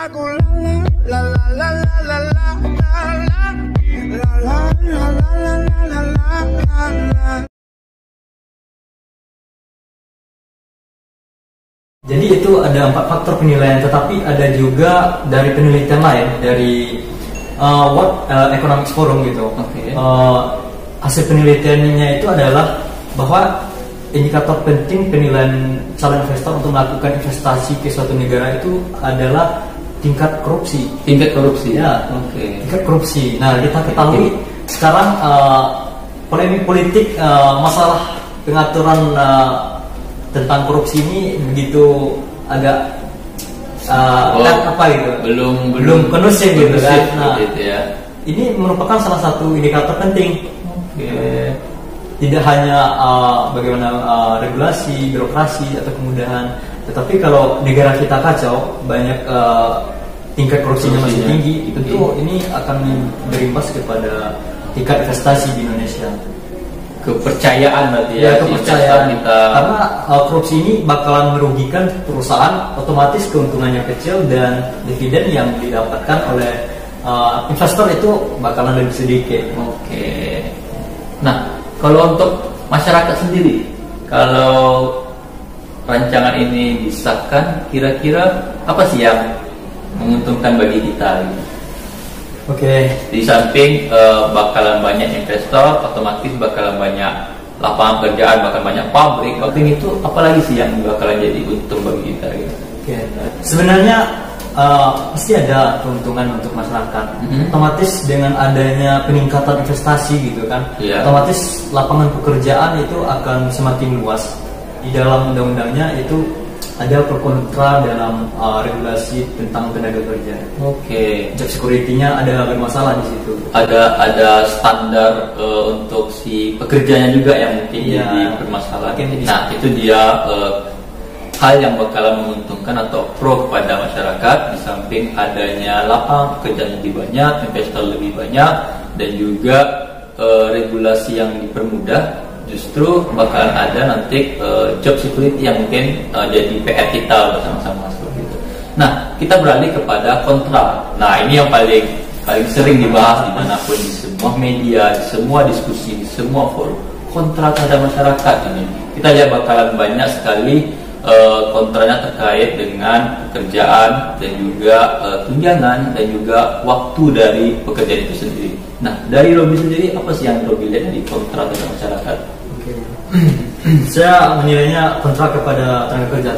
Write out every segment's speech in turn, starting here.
go la la la la la la la la la la la la la la. Jadi itu ada 4 faktor penilaian, tetapi ada juga dari penelitian lain dari World Economic Forum gitu. Hasil penelitiannya itu adalah bahwa indikator penting penilaian calon investor untuk melakukan investasi ke suatu negara itu adalah tingkat korupsi. Tingkat korupsi ya. Tingkat korupsi. Nah, kita ketahui sekarang polemik politik masalah pengaturan tentang korupsi ini begitu agak apa gitu, belum kondusif gitu kan. Nah, ini merupakan salah satu indikator penting. Tidak hanya bagaimana regulasi, birokrasi atau kemudahan, tetapi kalau negara kita kacau, banyak tingkat korupsinya masih tinggi, tentu ini akan berimbas kepada tingkat investasi di Indonesia. Kepercayaan berarti ya, kepercayaan kita. Karena korupsi ini bakalan merugikan perusahaan, otomatis keuntungannya kecil dan dividen yang didapatkan oleh investor itu bakalan lebih sedikit. Nah, kalau untuk masyarakat sendiri, kalau rancangan ini disahkan, kira-kira apa sih yang menguntungkan bagi kita? Di samping bakalan banyak investor, otomatis bakalan banyak lapangan pekerjaan, bakalan banyak pabrik. Itu apalagi sih yang bakalan jadi untung bagi kita? Sebenarnya pasti ada keuntungan untuk masyarakat. Otomatis dengan adanya peningkatan investasi gitu kan, otomatis lapangan pekerjaan itu akan semakin luas. Di dalam undang-undangnya itu ada pro kontra dalam regulasi tentang tenaga kerja. Job security-nya ada bermasalah di situ. Ada standar untuk si pekerjanya juga yang mungkin jadi bermasalah. Nah, itu dia hal yang bakalan menguntungkan atau pro kepada masyarakat. Di samping adanya lapangan pekerjaan lebih banyak, investor lebih banyak, dan juga regulasi yang dipermudah, justru bakalan ada nanti job security yang mungkin jadi PR kita bersama-sama seperti itu. Nah, kita beralih kepada kontra. Nah, ini yang paling sering dibahas dimanapun, di semua media, di semua diskusi, di semua forum, kontra terhadap masyarakat ini. Kita lihat bakalan banyak sekali kontranya terkait dengan pekerjaan dan juga tunjangan dan juga waktu dari pekerjaan itu sendiri. Nah, dari Robi sendiri, apa sih yang Robi lihat dari kontra terhadap masyarakat? Saya menilainya kontra kepada tenaga kerja.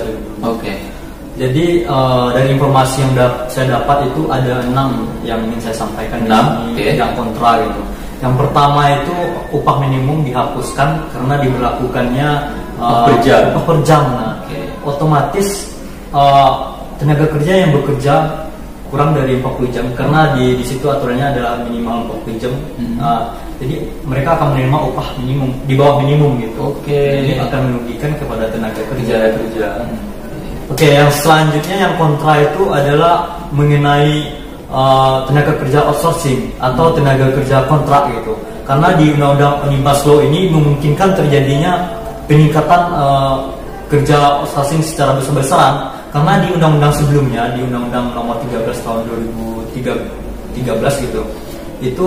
Jadi dari informasi yang saya dapat itu ada 6 yang ingin saya sampaikan. 6 yang kontra gitu. Yang pertama itu upah minimum dihapuskan karena diberlakukannya upah per jam. Nah, otomatis tenaga kerja yang bekerja kurang dari 40 jam karena di situ aturannya adalah minimal 40 jam. Jadi mereka akan menerima upah minimum di bawah minimum gitu. Jadi akan merugikan kepada tenaga kerja. Yang selanjutnya yang kontra itu adalah mengenai tenaga kerja outsourcing atau tenaga kerja kontrak gitu. Karena di Undang-Undang Omnibus Law ini memungkinkan terjadinya peningkatan kerja outsourcing secara besar-besaran. Karena di undang-undang sebelumnya, di Undang-Undang Nomor 13 tahun 2013 gitu, itu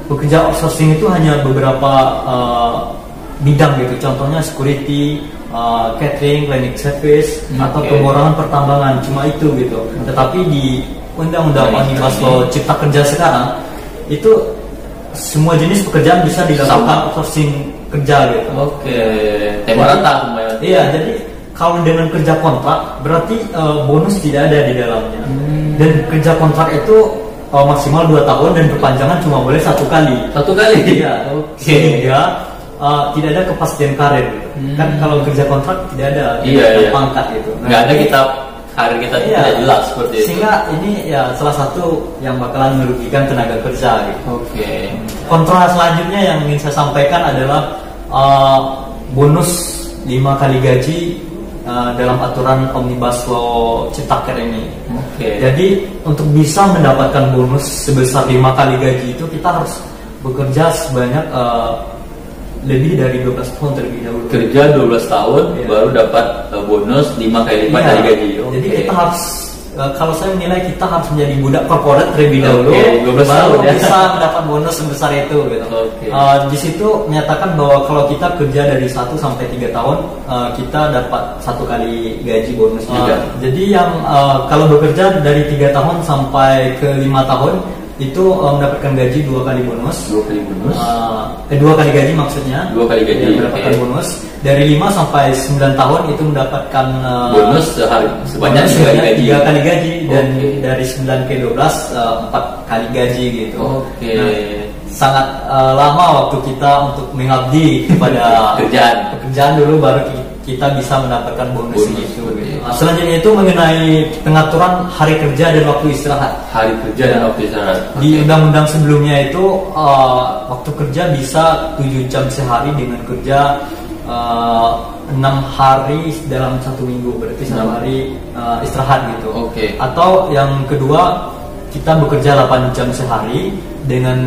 pekerja outsourcing itu hanya beberapa bidang gitu. Contohnya security, catering, cleaning service, atau pemborangan pertambangan, cuma itu gitu. Tetapi di Undang-Undang Omnibus Law Cipta Kerja sekarang itu semua jenis pekerjaan bisa dilakukan outsourcing kerja gitu. Tema rata lumayan. Jadi kalau dengan kerja kontrak berarti bonus tidak ada di dalamnya. Dan kerja kontrak itu maksimal 2 tahun dan perpanjangan cuma boleh 1 kali. Sehingga tidak ada kepastian karir gitu. Kan kalau kerja kontrak tidak ada pangkat gitu. Nggak ada karir kita tidak jelas seperti itu. Sehingga ini ya salah satu yang bakalan merugikan tenaga kerja gitu. Kontra selanjutnya yang ingin saya sampaikan adalah bonus 5 kali gaji dalam aturan Omnibus Law Ciptaker ini. Jadi untuk bisa mendapatkan bonus sebesar 5 kali gaji itu kita harus bekerja sebanyak lebih dari 12 tahun terlebih dahulu. Kerja 12 tahun baru dapat bonus 5 kali lipat dari gaji. Jadi kita harus kalau saya menilai kita harus menjadi budak korporat terlebih dahulu, 12 baru tahun, ya. bisa mendapat bonus sebesar itu gitu. Di situ menyatakan bahwa kalau kita kerja dari 1 sampai 3 tahun, kita dapat 1 kali gaji bonus juga. Jadi yang kalau bekerja dari 3 tahun sampai ke 5 tahun itu mendapatkan gaji 2 kali bonus. 2 kali bonus. 2 kali gaji maksudnya. 2 kali gaji. Ya, mendapatkan bonus. Dari 5 sampai 9 tahun itu mendapatkan bonus sebanyak 3 kali gaji, dan dari 9 ke 12 4 kali gaji gitu. Nah, sangat lama waktu kita untuk mengabdi kepada pekerjaan dulu, baru kita bisa mendapatkan bonus itu. Selanjutnya itu mengenai pengaturan hari kerja dan waktu istirahat. Hari kerja dan waktu istirahat. Di undang-undang sebelumnya itu waktu kerja bisa 7 jam sehari dengan kerja 6 hari dalam 1 minggu, berarti 1 hari istirahat gitu. Atau yang kedua, kita bekerja 8 jam sehari dengan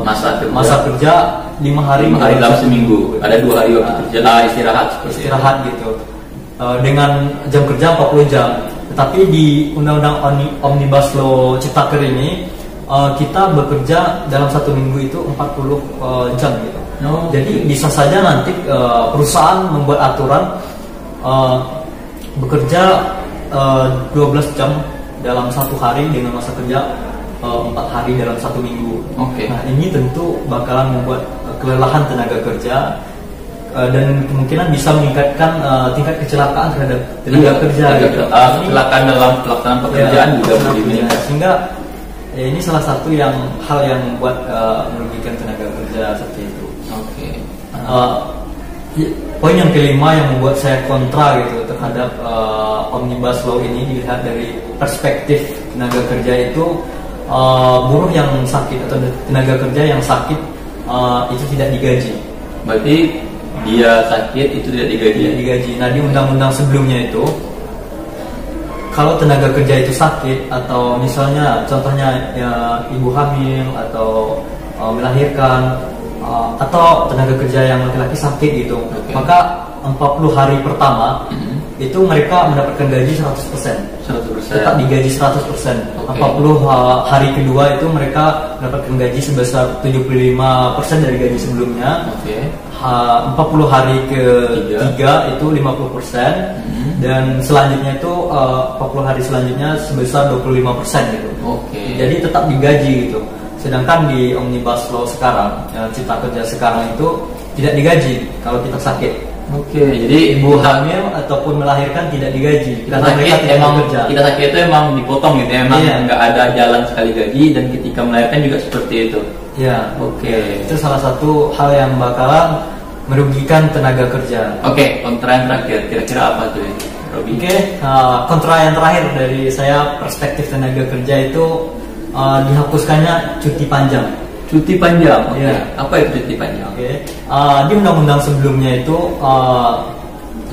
masa kerja 5 hari dalam seminggu. Ada 2 hari waktu kerja istirahat gitu. Dengan jam kerja 40 jam. Tetapi di Undang-Undang Omnibus Law Ciptaker ini kita bekerja dalam 1 minggu itu 40 jam gitu. Jadi bisa saja nanti perusahaan membuat aturan bekerja 12 jam dalam 1 hari dengan masa kerja 4 hari dalam 1 minggu. Nah, ini tentu bakalan membuat kelelahan tenaga kerja dan kemungkinan bisa meningkatkan tingkat kecelakaan terhadap tenaga kerja. Kecelakaan dalam pelaksanaan pekerjaan juga meningkat. Sehingga ini salah satu hal yang membuat merugikan tenaga kerja seperti itu. Poin yang kelima yang membuat saya kontra gitu terhadap Omnibus Law ini, dilihat dari perspektif tenaga kerja itu, buruh yang sakit atau tenaga kerja yang sakit itu tidak digaji. Berarti dia sakit itu tidak digaji. Nah, di undang-undang sebelumnya itu, kalau tenaga kerja itu sakit atau misalnya contohnya ya, ibu hamil atau melahirkan, atau tenaga kerja yang laki-laki sakit gitu, maka 40 hari pertama itu mereka mendapatkan gaji 100%. Tetap digaji 100%. 40 hari kedua itu mereka mendapatkan gaji sebesar 75% dari gaji sebelumnya. 40 hari ketiga itu 50%, dan selanjutnya itu 40 hari selanjutnya sebesar 25% gitu. Jadi tetap digaji gitu. Sedangkan di Omnibus Law sekarang, Cipta Kerja sekarang itu tidak digaji kalau kita sakit. Jadi ibu hamil ataupun melahirkan tidak digaji. Kita sakit itu emang dipotong gitu, emang nggak ada jalan sekali gaji, dan ketika melahirkan juga seperti itu. Itu salah satu hal yang bakalan merugikan tenaga kerja. Kontra yang terakhir kira-kira apa tuh, Robi? Kontra yang terakhir dari saya, perspektif tenaga kerja itu dihapuskannya cuti panjang. Cuti panjang, apa itu cuti panjang? Di undang-undang sebelumnya itu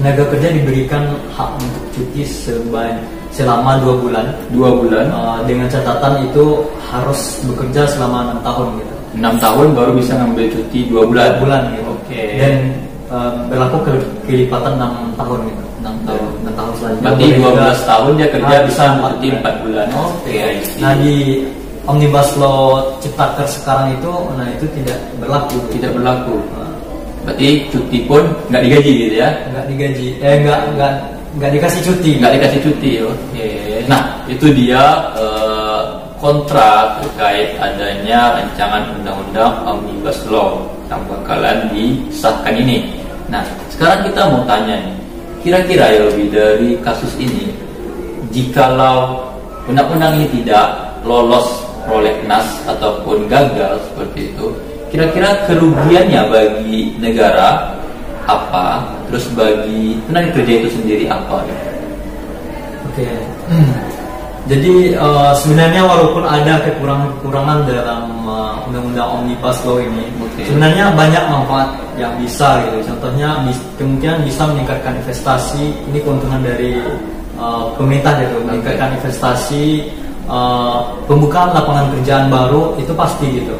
tenaga kerja diberikan hak untuk cuti selama 2 bulan. 2 bulan. Dengan catatan itu harus bekerja selama 6 tahun gitu. 6 tahun baru bisa ngambil cuti 2 bulan. 2 bulan gitu. Dan berlaku kelipatan 6 tahun gitu. 6 tahun selanjutnya. Berarti 12 tahun dia kerja bisa cuti 4 bulan. Nah, di Omnibus Law Ciptaker sekarang itu, itu tidak berlaku. Berarti cuti pun nggak digaji gitu ya? Nggak digaji. Nggak dikasih cuti. Nah, itu dia kontra terkait adanya rancangan undang-undang Omnibus Law yang bakalan disahkan ini. Nah, sekarang kita mau tanya nih, kira-kira ya lebih dari kasus ini, jikalau undang-undang ini tidak lolos prolegnas ataupun gagal seperti itu, kira-kira kerugiannya bagi negara apa? Terus bagi tenaga kerja itu sendiri apa? Jadi sebenarnya walaupun ada kekurangan dalam undang-undang Omnibus Law ini, sebenarnya banyak manfaat yang bisa gitu. Contohnya kemungkinan bisa meningkatkan investasi. Ini keuntungan dari pemerintah gitu, meningkatkan investasi, pembukaan lapangan kerjaan baru itu pasti gitu.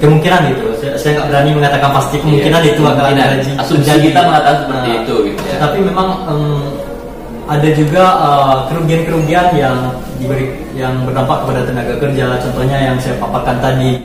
Kemungkinan gitu. Saya nggak berani mengatakan pasti, kemungkinan itu akan terjadi. Asumsi kita mengatakan seperti itu gitu ya. Tapi memang ada juga kerugian-kerugian yang berdampak kepada tenaga kerja. Contohnya yang saya paparkan tadi,